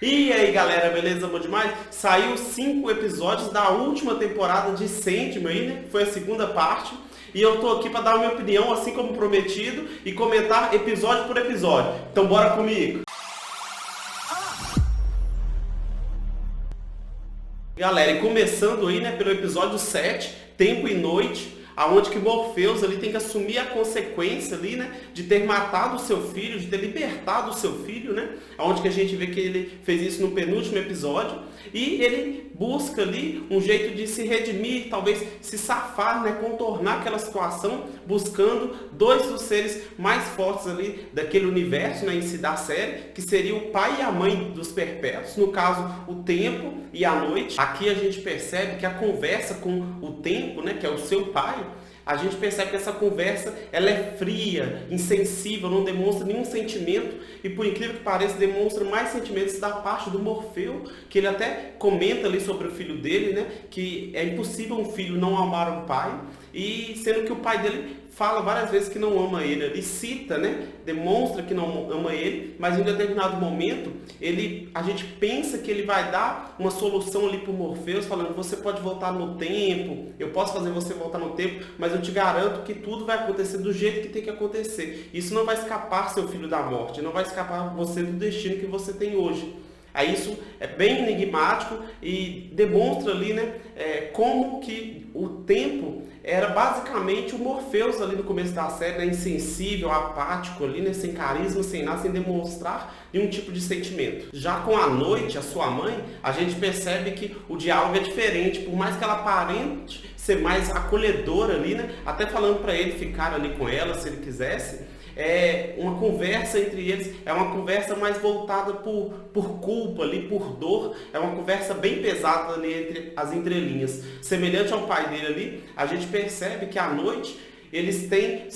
E aí galera, beleza? Bom demais? Saiu 5 episódios da última temporada de Sandman aí, né? Foi a segunda parte. E eu tô aqui para dar a minha opinião, assim como prometido, e comentar episódio por episódio. Então bora comigo! Galera, e começando aí, né, pelo episódio 7, Tempo e Noite, aonde que Morpheus ali tem que assumir a consequência ali, né, de ter matado o seu filho, de ter libertado o seu filho, né, aonde que a gente vê que ele fez isso no penúltimo episódio, e ele busca ali um jeito de se redimir, talvez se safar, né, contornar aquela situação, buscando dois dos seres mais fortes ali daquele universo, né, em si da série, que seria o pai e a mãe dos perpétuos, no caso, o tempo e a noite. Aqui a gente percebe que a conversa com o tempo, né, que é o seu pai, a gente percebe que essa conversa ela é fria, insensível, não demonstra nenhum sentimento e, por incrível que pareça, demonstra mais sentimentos da parte do Morfeu, que ele até comenta ali sobre o filho dele, né, que é impossível um filho não amar um pai, e sendo que o pai dele fala várias vezes que não ama ele, ele cita, né, demonstra que não ama ele, mas em determinado momento a gente pensa que ele vai dar uma solução ali para o Morpheus, falando: você pode voltar no tempo, eu posso fazer você voltar no tempo, mas eu te garanto que tudo vai acontecer do jeito que tem que acontecer. Isso não vai escapar seu filho da morte, não vai escapar você do destino que você tem hoje. Aí isso é bem enigmático e demonstra ali, né, como que o tempo era basicamente o Morpheus ali no começo da série, né, insensível, apático ali, né, sem carisma, sem nada, sem demonstrar nenhum tipo de sentimento. Já com a noite, a sua mãe, a gente percebe que o diálogo é diferente, por mais que ela aparente ser mais acolhedora ali, né, até falando para ele ficar ali com ela se ele quisesse. Uma conversa entre eles, é uma conversa mais voltada por culpa, ali, por dor, é uma conversa bem pesada ali entre as entrelinhas. Semelhante ao pai dele ali, a gente percebe que à noite eles têm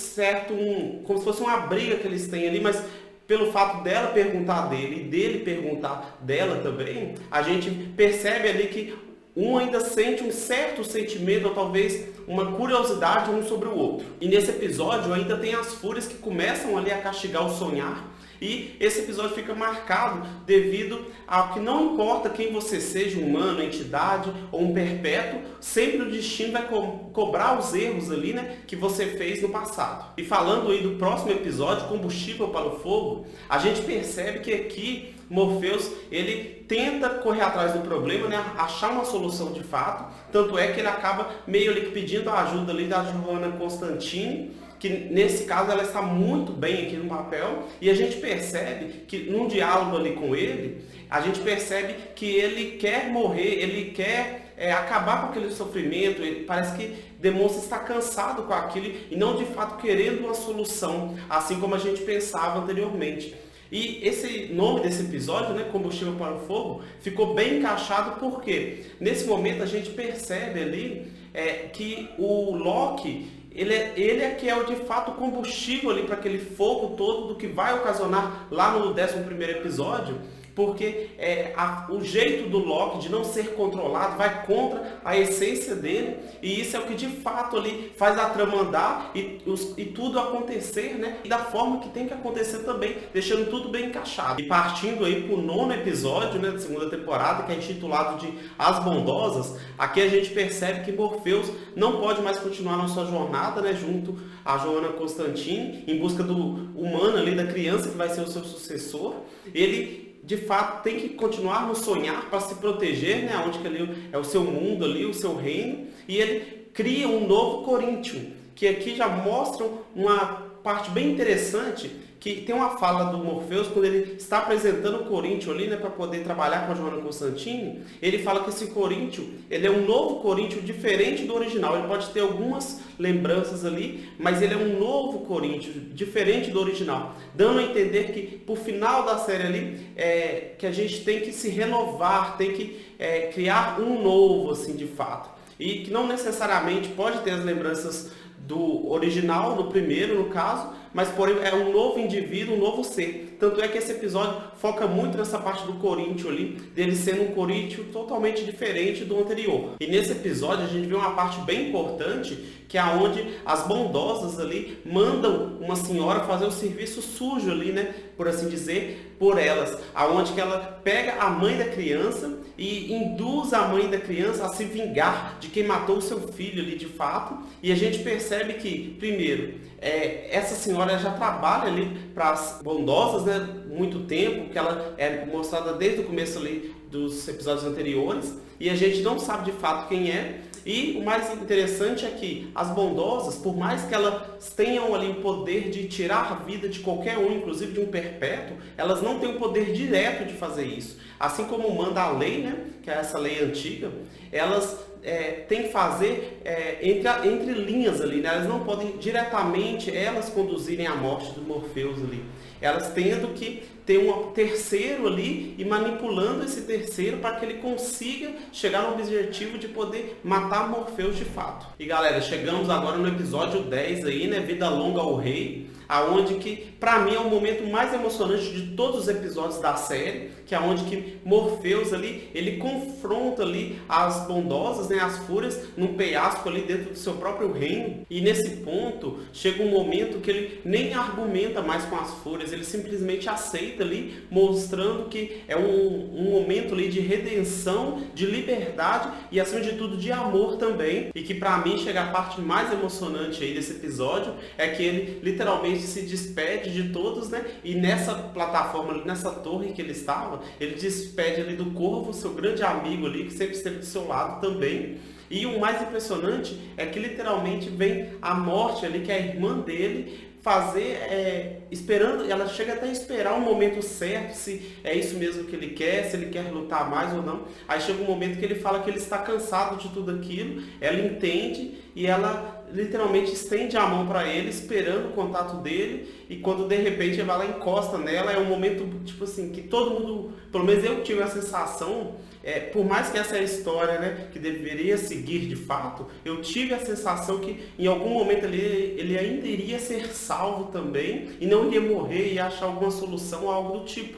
como se fosse uma briga que eles têm ali, mas pelo fato dela perguntar dele e dele perguntar dela também, a gente percebe ali que um ainda sente um certo sentimento, ou talvez uma curiosidade um sobre o outro. E nesse episódio ainda tem as fúrias que começam ali a castigar o sonhar. E esse episódio fica marcado devido ao que não importa quem você seja, humano, entidade ou um perpétuo, sempre o destino vai cobrar os erros ali, né, que você fez no passado. E falando aí do próximo episódio, Combustível para o Fogo, a gente percebe que aqui Morpheus, ele tenta correr atrás do problema, né, achar uma solução de fato, tanto é que ele acaba meio ali pedindo a ajuda ali da Johanna Constantine, que nesse caso ela está muito bem aqui no papel, e a gente percebe que num diálogo ali com ele, a gente percebe que ele quer morrer, ele quer acabar com aquele sofrimento, ele parece que demonstra estar cansado com aquilo e não de fato querendo uma solução, assim como a gente pensava anteriormente. E esse nome desse episódio, né, Combustível para o Fogo, ficou bem encaixado porque nesse momento a gente percebe ali que o Loki, ele é que é o de fato combustível ali para aquele fogo todo do que vai ocasionar lá no 11º episódio, porque o jeito do Loki de não ser controlado vai contra a essência dele, e isso é o que de fato ali faz a trama andar e tudo acontecer, né, e da forma que tem que acontecer também, deixando tudo bem encaixado. E partindo aí para o 9º episódio, né, da segunda temporada, que é intitulado de As Bondosas, aqui a gente percebe que Morpheus não pode mais continuar na sua jornada, né, junto a Johanna Constantine, em busca do humano ali, da criança que vai ser o seu sucessor. Ele de fato tem que continuar no sonhar para se proteger, né, onde que ali é o seu mundo ali, o seu reino, e ele cria um novo Coríntio, que aqui já mostra uma parte bem interessante, que tem uma fala do Morpheus, quando ele está apresentando o Coríntio ali, né, para poder trabalhar com a Johanna Constantine, ele fala que esse Coríntio, ele é um novo Coríntio diferente do original, ele pode ter algumas lembranças ali, mas ele é um novo Coríntio, diferente do original, dando a entender que, por final da série ali, que a gente tem que se renovar, tem que criar um novo, assim, de fato, e que não necessariamente pode ter as lembranças do original, do primeiro no caso, mas porém é um novo indivíduo, um novo ser. Tanto é que esse episódio foca muito nessa parte do Coríntio ali, dele sendo um Coríntio totalmente diferente do anterior. E nesse episódio a gente vê uma parte bem importante, que é onde as bondosas ali mandam uma senhora fazer o serviço sujo ali, né, por assim dizer, por elas, aonde que ela pega a mãe da criança e induz a mãe da criança a se vingar de quem matou o seu filho ali de fato. E a gente percebe que, primeiro, essa senhora já trabalha ali para as bondosas, né, muito tempo, que ela é mostrada desde o começo ali dos episódios anteriores, e a gente não sabe de fato quem é. E o mais interessante é que as bondosas, por mais que elas tenham ali o poder de tirar a vida de qualquer um, inclusive de um perpétuo, elas não têm o poder direto de fazer isso. Assim como manda a lei, né, que é essa lei antiga, elas têm que fazer entre linhas ali, né? Elas não podem diretamente elas conduzirem a morte do Morpheus ali. Elas tendo que ter um terceiro ali e manipulando esse terceiro para que ele consiga chegar no objetivo de poder matar Morpheus de fato. E galera, chegamos agora no episódio 10 aí, né? Vida Longa ao Rei, aonde que para mim é o momento mais emocionante de todos os episódios da série, que é onde que Morpheus ali, ele confronta ali as bondosas, né, as fúrias, num penhasco ali dentro do seu próprio reino. E nesse ponto chega um momento que ele nem argumenta mais com as fúrias, ele simplesmente aceita ali, mostrando que é um momento ali de redenção, de liberdade e acima de tudo de amor também. E que para mim chega a parte mais emocionante aí desse episódio, é que ele literalmente se despede de todos, né? E nessa plataforma, nessa torre que ele estava, ele despede ali do Corvo, seu grande amigo ali, que sempre esteve do seu lado também. E o mais impressionante é que literalmente vem a morte ali, que é a irmã dele, esperando, ela chega até a esperar o momento certo, se é isso mesmo que ele quer, se ele quer lutar mais ou não. Aí chega um momento que ele fala que ele está cansado de tudo aquilo, ela entende e ela literalmente estende a mão para ele, esperando o contato dele, e quando de repente ele vai lá e encosta nela, é um momento tipo assim, que todo mundo, pelo menos eu tive a sensação, por mais que essa é a história, né, que deveria seguir de fato, eu tive a sensação que em algum momento ele ainda iria ser salvo também, e não iria morrer e achar alguma solução ou algo do tipo,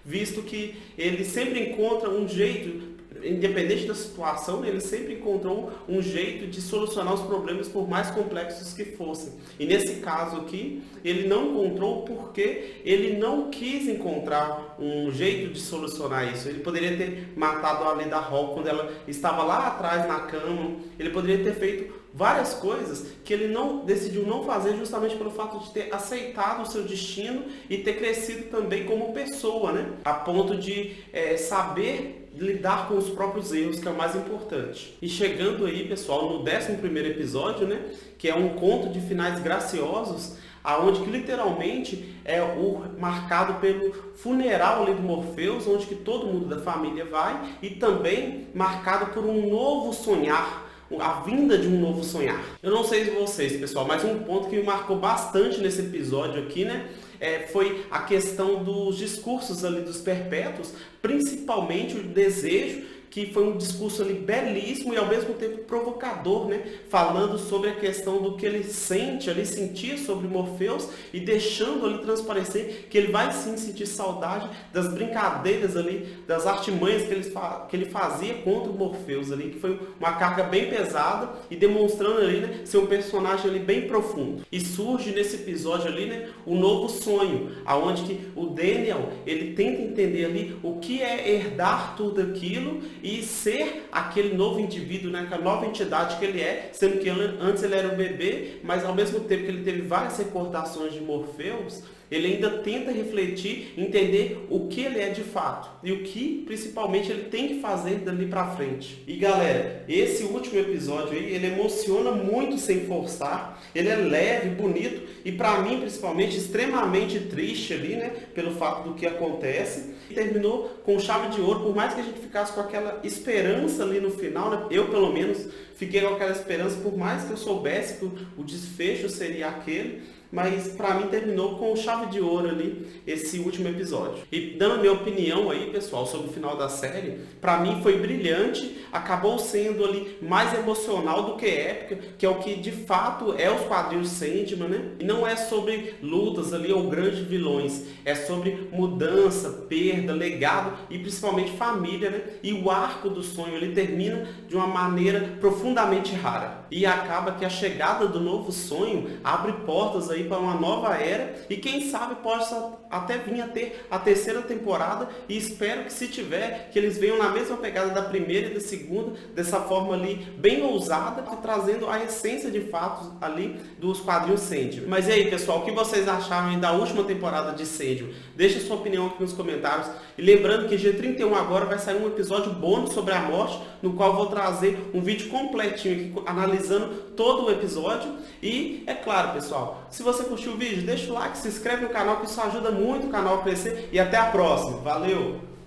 visto que ele sempre encontra um jeito, independente da situação, ele sempre encontrou um jeito de solucionar os problemas, por mais complexos que fossem. E nesse caso aqui, ele não encontrou porque ele não quis encontrar um jeito de solucionar isso. Ele poderia ter matado a Leda Hall quando ela estava lá atrás na cama. Ele poderia ter feito várias coisas que ele decidiu não fazer, justamente pelo fato de ter aceitado o seu destino e ter crescido também como pessoa, né? A ponto de saber lidar com os próprios erros, que é o mais importante. E chegando aí, pessoal, no 11º episódio, né, que é um conto de finais graciosos, aonde que literalmente é o marcado pelo funeral ali do Morpheus, onde que todo mundo da família vai, e também marcado por um novo sonhar, a vinda de um novo sonhar. Eu não sei de vocês, pessoal, mas um ponto que me marcou bastante nesse episódio aqui, né, foi a questão dos discursos ali dos perpétuos, principalmente o desejo, que foi um discurso ali belíssimo e ao mesmo tempo provocador, né? Falando sobre a questão do que ele sente ali, sentir sobre Morpheus e deixando ali transparecer que ele vai sim sentir saudade das brincadeiras ali, das artimanhas que ele fazia contra o Morpheus ali, que foi uma carga bem pesada e demonstrando ali, né, ser um personagem ali bem profundo. E surge nesse episódio ali, né, o novo sonho, aonde que o Daniel, ele tenta entender ali o que é herdar tudo aquilo e ser aquele novo indivíduo, né, aquela nova entidade que ele é, sendo que antes ele era um bebê, mas ao mesmo tempo que ele teve várias recordações de Morpheus, ele ainda tenta refletir, entender o que ele é de fato e o que principalmente ele tem que fazer dali pra frente. E galera, esse último episódio aí, ele emociona muito sem forçar, ele é leve, bonito e pra mim principalmente extremamente triste ali, né, pelo fato do que acontece. E terminou com chave de ouro, por mais que a gente ficasse com aquela esperança ali no final, né, eu pelo menos fiquei com aquela esperança, por mais que eu soubesse que o desfecho seria aquele, mas pra mim terminou com chave de ouro ali esse último episódio. E dando a minha opinião aí, pessoal, sobre o final da série, pra mim foi brilhante, acabou sendo ali mais emocional do que épica, que é o que de fato é os quadrinhos Sandman, né? E não é sobre lutas ali ou grandes vilões, é sobre mudança, perda, legado e principalmente família, né? E o arco do sonho ele termina de uma maneira profundamente rara. E acaba que a chegada do novo sonho abre portas aí para uma nova era e quem sabe possa até vir a ter a terceira temporada e espero que se tiver, que eles venham na mesma pegada da primeira e da segunda, dessa forma ali bem ousada, trazendo a essência de fato ali dos quadrinhos Sandman. Mas e aí, pessoal, o que vocês acharam aí da última temporada de Sandman? Deixa sua opinião aqui nos comentários. E lembrando que dia 31 agora vai sair um episódio bônus sobre a morte, no qual eu vou trazer um vídeo completinho aqui, analisando todo o episódio. E é claro, pessoal, se você curtiu o vídeo, deixa o like, se inscreve no canal, que isso ajuda muito o canal a crescer. E até a próxima. Valeu!